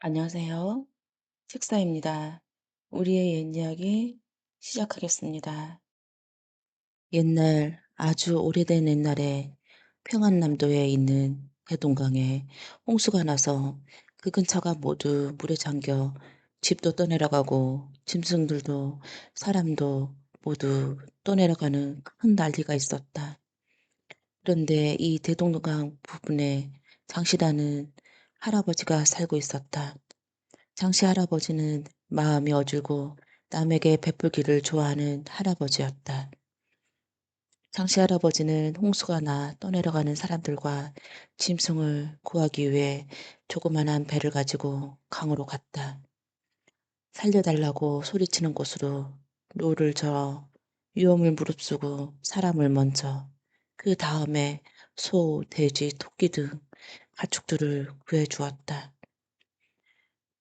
안녕하세요. 책사입니다. 우리의 옛 이야기 시작하겠습니다. 옛날, 아주 오래된 옛날에 평안남도에 있는 대동강에 홍수가 나서 그 근처가 모두 물에 잠겨 집도 떠내려가고 짐승들도 사람도 모두 떠내려가는 큰 난리가 있었다. 그런데 이 대동강 부근에 장씨라는 할아버지가 살고 있었다. 장씨 할아버지는 마음이 어질고 남에게 베풀기를 좋아하는 할아버지였다. 장씨 할아버지는 홍수가 나 떠내려가는 사람들과 짐승을 구하기 위해 조그만한 배를 가지고 강으로 갔다. 살려달라고 소리치는 곳으로 노를 저어 위험을 무릅쓰고 사람을 먼저 그 다음에 소, 돼지, 토끼 등 가축들을 구해 주었다.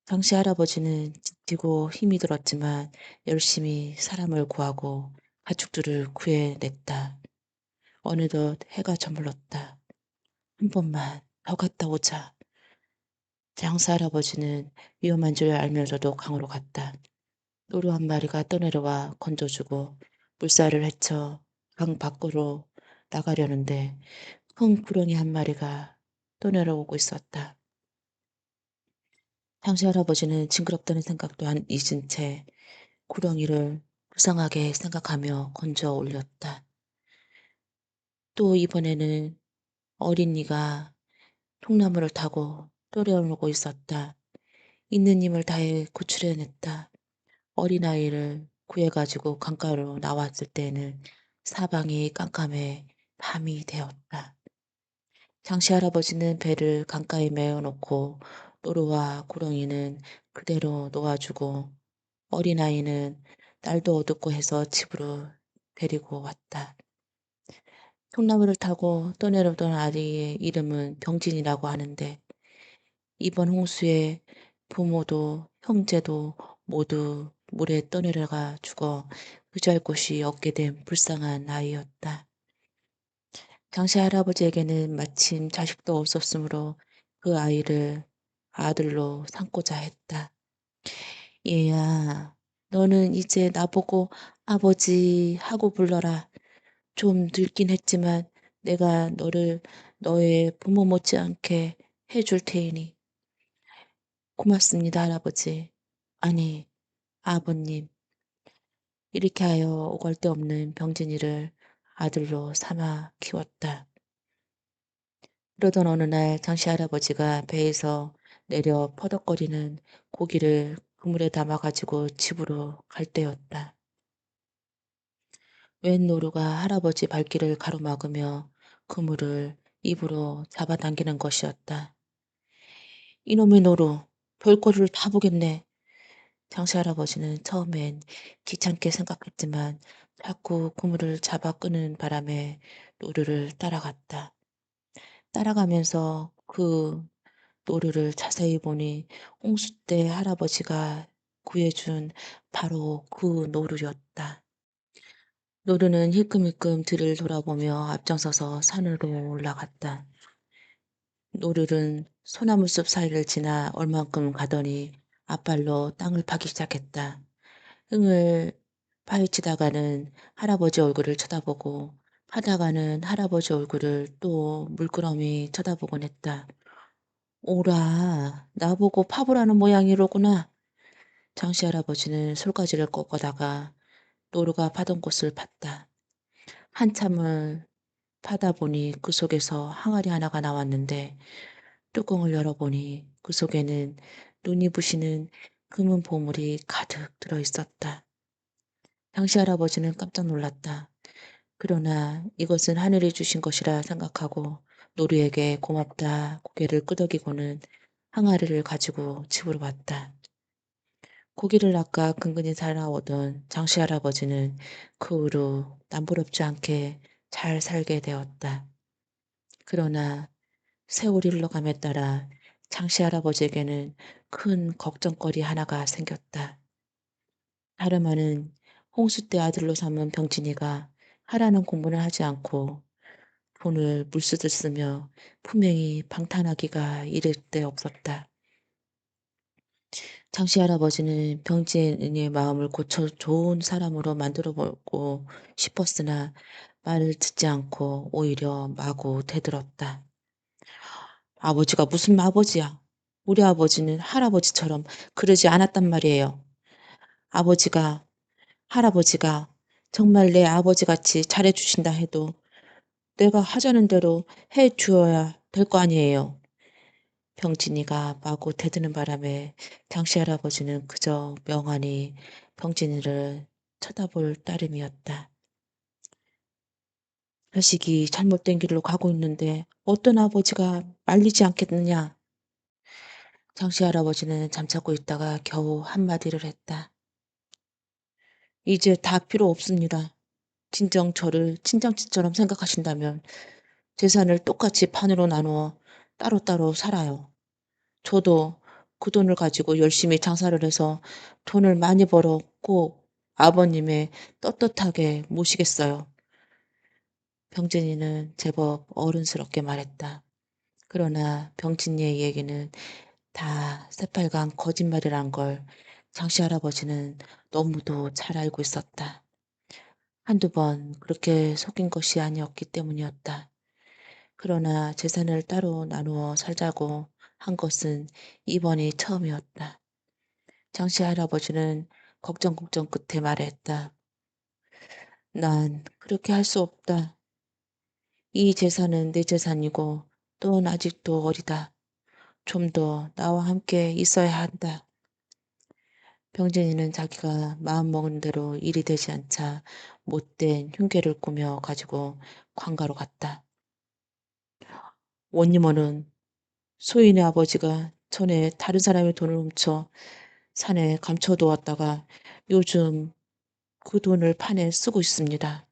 당시 할아버지는 지치고 힘이 들었지만 열심히 사람을 구하고 가축들을 구해냈다. 어느덧 해가 저물었다. 한 번만 더 갔다 오자. 장사 할아버지는 위험한 줄 알면서도 강으로 갔다. 노루 한 마리가 떠내려와 건져주고 물살을 헤쳐 강 밖으로 나가려는데 큰 구렁이 한 마리가 떠내려오고 있었다. 장시 할아버지는 징그럽다는 생각도 안 잊은 채 구렁이를 불쌍하게 생각하며 건져 올렸다. 또 이번에는 어린이가 통나무를 타고 떠내려오고 있었다. 있는 힘을 다해 구출해냈다. 어린아이를 구해가지고 강가로 나왔을 때에는 사방이 깜깜해 밤이 되었다. 장씨 할아버지는 배를 강가에 메어놓고 노루와 구렁이는 그대로 놓아주고 어린아이는 날도 어둡고 해서 집으로 데리고 왔다. 통나무를 타고 떠내려오던 아이의 이름은 병진이라고 하는데 이번 홍수에 부모도 형제도 모두 물에 떠내려가 죽어 의지할 곳이 없게 된 불쌍한 아이였다. 당시 할아버지에게는 마침 자식도 없었으므로 그 아이를 아들로 삼고자 했다. 얘야, 너는 이제 나보고 아버지 하고 불러라. 좀 늙긴 했지만 내가 너를 너의 부모 못지않게 해줄 테이니. 고맙습니다, 할아버지. 아니, 아버님. 이렇게 하여 오갈 데 없는 병진이를 아들로 삼아 키웠다. 그러던 어느 날 장씨 할아버지가 배에서 내려 퍼덕거리는 고기를 그물에 담아 가지고 집으로 갈 때였다. 웬 노루가 할아버지 발길을 가로막으며 그물을 입으로 잡아당기는 것이었다. 이놈의 노루, 별거리를 다 보겠네. 장씨 할아버지는 처음엔 귀찮게 생각했지만 자꾸 그물을 잡아 끄는 바람에 노루를 따라갔다. 따라가면서 그 노루를 자세히 보니 홍수 때 할아버지가 구해준 바로 그 노루였다. 노루는 힐끔힐끔 뒤를 돌아보며 앞장서서 산으로 올라갔다. 노루는 소나무 숲 사이를 지나 얼만큼 가더니 앞발로 땅을 파기 시작했다. 흥을 파헤치다가는 할아버지 얼굴을 쳐다보고 하다가는 할아버지 얼굴을 또 물끄러미 쳐다보곤 했다. 오라, 나보고 파보라는 모양이로구나. 장씨 할아버지는 솔가지를 꺾어다가 노루가 파던 곳을 팠다. 한참을 파다 보니 그 속에서 항아리 하나가 나왔는데 뚜껑을 열어보니 그 속에는 눈이 부시는 금은 보물이 가득 들어 있었다. 장씨 할아버지는 깜짝 놀랐다. 그러나 이것은 하늘이 주신 것이라 생각하고 노루에게 고맙다 고개를 끄덕이고는 항아리를 가지고 집으로 왔다. 고기를 아까 근근히 살아오던 장씨 할아버지는 그 후로 남부럽지 않게 잘 살게 되었다. 그러나 세월이 흘러감에 따라 장씨 할아버지에게는 큰 걱정거리 하나가 생겼다. 다름 아닌 홍수 때 아들로 삼은 병진이가 하라는 공부는 하지 않고 돈을 물쓰듯 쓰며 품행이 방탕하기가 이를 데 없었다. 장씨 할아버지는 병진이의 마음을 고쳐 좋은 사람으로 만들어 보고 싶었으나 말을 듣지 않고 오히려 마구 대들었다. 아버지가 무슨 아버지야. 우리 아버지는 할아버지처럼 그러지 않았단 말이에요. 아버지가, 할아버지가 정말 내 아버지같이 잘해주신다 해도 내가 하자는 대로 해 주어야 될 거 아니에요. 병진이가 마구 대드는 바람에 당시 할아버지는 그저 멍하니 병진이를 쳐다볼 따름이었다. 자식이 잘못된 길로 가고 있는데 어떤 아버지가 말리지 않겠느냐. 장씨 할아버지는 잠자고 있다가 겨우 한마디를 했다. 이제 다 필요 없습니다. 진정 저를 친정집처럼 생각하신다면 재산을 똑같이 반으로 나누어 따로따로 살아요. 저도 그 돈을 가지고 열심히 장사를 해서 돈을 많이 벌어 꼭 아버님의 떳떳하게 모시겠어요. 병진이는 제법 어른스럽게 말했다. 그러나 병진이의 얘기는 다 새빨간 거짓말이란 걸 장씨 할아버지는 너무도 잘 알고 있었다. 한두 번 그렇게 속인 것이 아니었기 때문이었다. 그러나 재산을 따로 나누어 살자고 한 것은 이번이 처음이었다. 장씨 할아버지는 걱정 끝에 말했다. 난 그렇게 할 수 없다. 이 재산은 내 재산이고 넌 아직도 어리다. 좀 더 나와 함께 있어야 한다. 병진이는 자기가 마음먹은 대로 일이 되지 않자 못된 흉계를 꾸며 가지고 관가로 갔다. 원님어는 소인의 아버지가 전에 다른 사람의 돈을 훔쳐 산에 감춰두었다가 요즘 그 돈을 판에 쓰고 있습니다.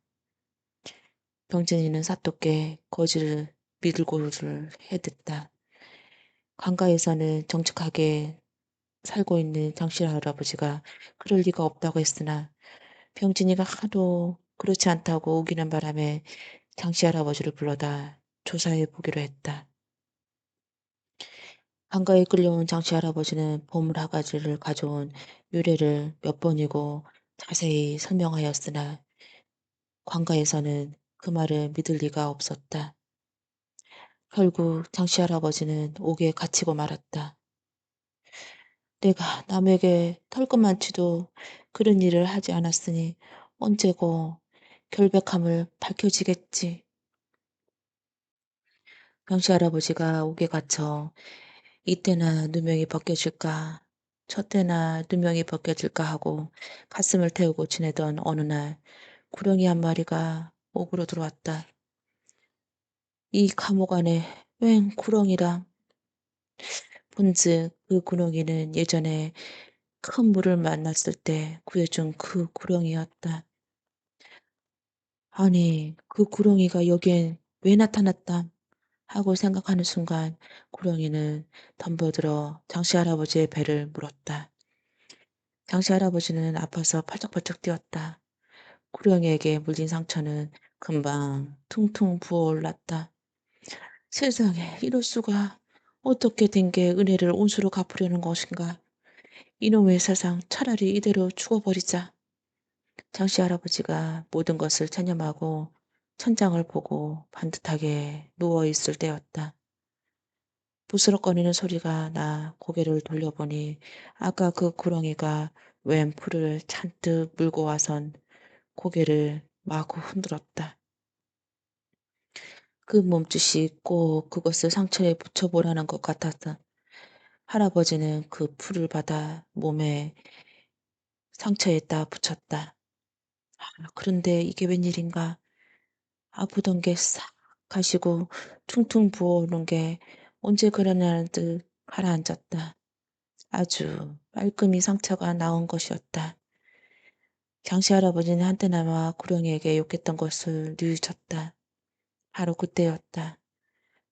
병진이는 사토께 거지를 밀고를 해댔다. 관가에서는 정직하게 살고 있는 장씨 할아버지가 그럴 리가 없다고 했으나 병진이가 하도 그렇지 않다고 우기는 바람에 장씨 할아버지를 불러다 조사해 보기로 했다. 한가에 끌려온 장씨 할아버지는 보물 하가지를 가져온 유래를 몇 번이고 자세히 설명하였으나 관가에서는 그 말을 믿을 리가 없었다. 결국 장씨 할아버지는 옥에 갇히고 말았다. 내가 남에게 털끝만치도 그런 일을 하지 않았으니 언제고 결백함을 밝혀지겠지. 장씨 할아버지가 옥에 갇혀 이때나 누명이 벗겨질까 저때나 누명이 벗겨질까 하고 가슴을 태우고 지내던 어느 날 구렁이 한 마리가 옥으로 들어왔다. 이 감옥 안에 웬 구렁이라. 본즉 그 구렁이는 예전에 큰 물을 만났을 때 구해준 그 구렁이였다. 아니 그 구렁이가 여기엔 왜 나타났다 하고 생각하는 순간 구렁이는 덤벼들어 장씨 할아버지의 배를 물었다. 장씨 할아버지는 아파서 팔짝팔짝 뛰었다. 구령이에게 물린 상처는 금방 퉁퉁 부어올랐다. 세상에 이럴 수가. 어떻게 된 게 은혜를 온수로 갚으려는 것인가. 이놈의 세상 차라리 이대로 죽어버리자. 장씨 할아버지가 모든 것을 체념하고 천장을 보고 반듯하게 누워있을 때였다. 부스럭거리는 소리가 나 고개를 돌려보니 아까 그 구렁이가 웬 풀을 잔뜩 물고 와선 고개를 마구 흔들었다. 그 몸짓이 꼭 그것을 상처에 붙여보라는 것 같았다. 할아버지는 그 풀을 받아 몸에 상처에다 붙였다. 그런데 이게 웬일인가. 아프던 게 싹 가시고 퉁퉁 부어오는 게 언제 그러냐는 듯 가라앉았다. 아주 말끔히 상처가 나온 것이었다. 장씨 할아버지는 한때나마 구렁이에게 욕했던 것을 뉘우쳤다. 바로 그때였다.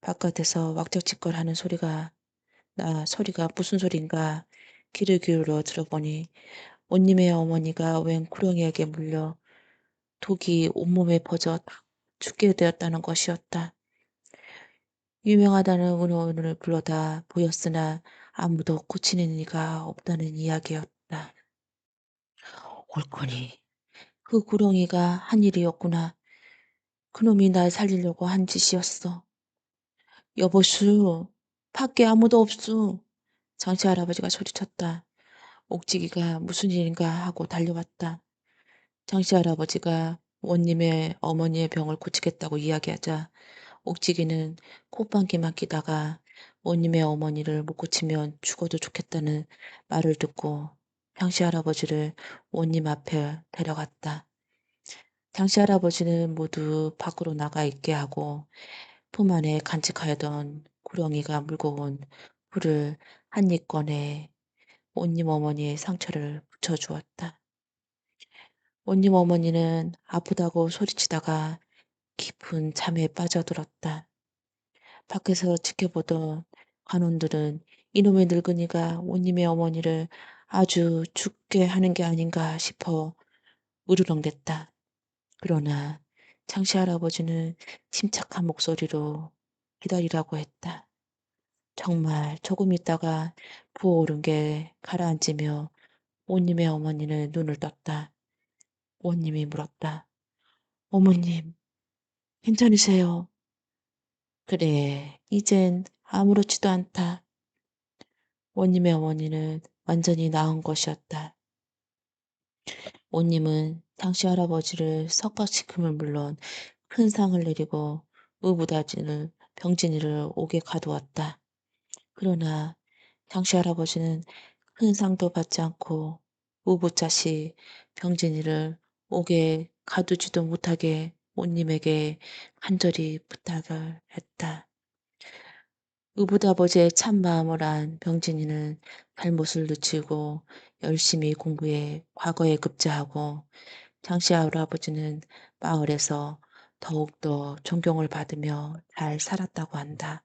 바깥에서 왁자지껄 하는 소리가 소리가 무슨 소린가 귀를 기울여 들어보니 온님의 어머니가 웬 구렁이에게 물려 독이 온몸에 퍼져 죽게 되었다는 것이었다. 유명하다는 의원을 불러다 보였으나 아무도 고치는 이가 없다는 이야기였다. 옳거니 그 구렁이가 한 일이었구나. 그놈이 날 살리려고 한 짓이었어. 여보슈, 밖에 아무도 없수. 장치 할아버지가 소리쳤다. 옥지기가 무슨 일인가 하고 달려왔다. 장씨 할아버지가 원님의 어머니의 병을 고치겠다고 이야기하자 옥지기는 콧방귀만 끼다가 원님의 어머니를 못 고치면 죽어도 좋겠다는 말을 듣고 장씨 할아버지를 원님 앞에 데려갔다. 장씨 할아버지는 모두 밖으로 나가 있게 하고 품 안에 간직하여던 구렁이가 물고 온 풀을 한 입 꺼내 원님 어머니의 상처를 붙여주었다. 원님 어머니는 아프다고 소리치다가 깊은 잠에 빠져들었다. 밖에서 지켜보던 관원들은 이놈의 늙은이가 원님의 어머니를 아주 죽게 하는 게 아닌가 싶어 으르렁댔다. 그러나 장씨 할아버지는 침착한 목소리로 기다리라고 했다. 정말 조금 있다가 부어오른 게 가라앉으며 원님의 어머니는 눈을 떴다. 원님이 물었다. 어머님, 괜찮으세요? 그래, 이젠 아무렇지도 않다. 원님의 어머니는 완전히 나은 것이었다. 원님은 장씨 할아버지를 석박지금을 물론 큰 상을 내리고 의붓아지는 병진이를 옥에 가두었다. 그러나 장씨 할아버지는 큰 상도 받지 않고 의붓자시 병진이를 옥에 가두지도 못하게 원님에게 간절히 부탁을 했다. 의붓아버지의 참마음을 안 병진이는 잘못을 늦추고 열심히 공부해 과거에 급제하고 장씨 할아버지는 마을에서 더욱더 존경을 받으며 잘 살았다고 한다.